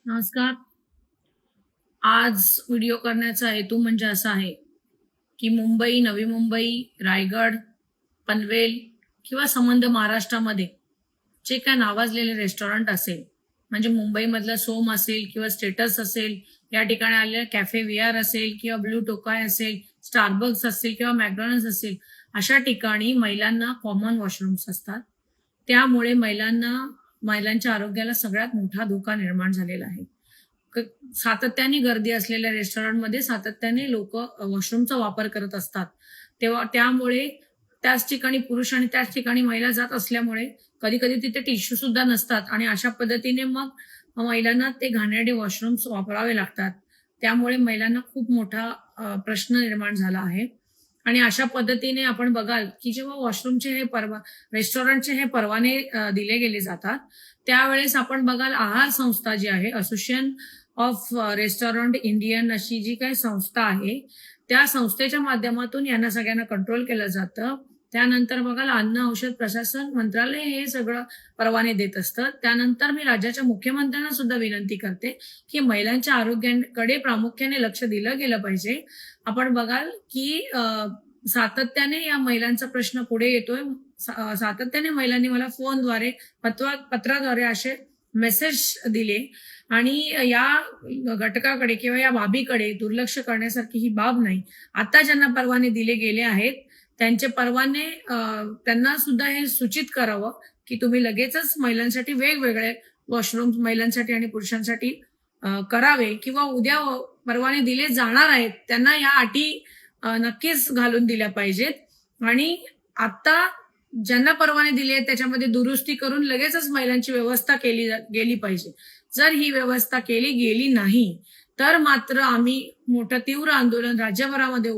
नमस्कार. आज व्हिडिओ करण्याचा हेतू म्हणजे असा आहे, की मुंबई, नवी मुंबई, रायगड, पनवेल किंवा संबंध महाराष्ट्रामध्ये जे काय नावाजलेले रेस्टॉरंट असेल, म्हणजे मुंबईमधलं सोम असेल किंवा स्टेटस असेल, या ठिकाणी आलेलं कॅफे VR असेल किंवा ब्लू टोकाय असेल, स्टारबक्स असेल किंवा मॅकडॉनल्ड्स असेल, अशा ठिकाणी महिलांना कॉमन वॉशरूम्स असतात. त्यामुळे महिलांच्या आरोग्याला सगळ्यात मोठा धोका निर्माण झालेला आहे. क सातत्याने गर्दी असलेल्या रेस्टॉरंटमध्ये सातत्याने लोकं वॉशरूमचा वापर करत असतात. तेव्हा त्यामुळे त्याच ठिकाणी पुरुष आणि त्याच ठिकाणी महिला जात असल्यामुळे कधी-कधी तिथे टिश्यू सुद्धा नसतात आणि अशा पद्धतीने मग महिलांना ते घाणेरडे वॉशरूम्स वापरावे लागतात. त्यामुळे महिलांना खूप मोठा प्रश्न निर्माण झाला आहे. आणि अशा पद्धतीने आपण बघाल, की जेव्हा वॉशरूमचे हे रेस्टॉरंटचे हे परवाने दिले गेले जातात, त्यावेळेस आपण बघाल आहार संस्था जी आहे, असोसिएशन ऑफ रेस्टॉरंट इंडियन अशी जी काही संस्था आहे, त्या संस्थेच्या माध्यमातून यांना सगळ्यांना कंट्रोल केलं जातं. त्यानंतर बघाल अन्न औषध प्रशासन मंत्रालय हे सगळं परवाने देत असतं. त्यानंतर मी राज्याच्या मुख्यमंत्र्यांना सुद्धा विनंती करते, की महिलांच्या आरोग्याकडे प्रामुख्याने लक्ष दिलं गेलं पाहिजे. आपण बघाल, की सातत्याने या महिलांचा प्रश्न पुढे येतोय. सातत्याने महिलांनी मला फोनद्वारे, पत्राद्वारे असे मेसेज दिले आणि या घटकाकडे किंवा या बाबीकडे दुर्लक्ष करण्यासारखी ही बाब नाही. आता ज्यांना परवाने दिले गेले आहेत, त्यांचे परवाने त्यांना सुद्धा हे सूचित करावं, की तुम्ही लगेचच महिलांसाठी वेगवेगळे वॉशरूम्स महिलांसाठी आणि पुरुषांसाठी करावे किंवा उद्या परवाने दिले जाणार आहेत, त्यांना या अटी नक्कीच घालून दिल्या पाहिजेत आणि आता ज्यांना परवाने दिले आहेत त्याच्यामध्ये दुरुस्ती करून लगेचच महिलांची व्यवस्था केली गेली पाहिजे. जर ही व्यवस्था केली गेली नाही, तर मात्र आम्ही मोठं तीव्र आंदोलन राज्यभरामध्ये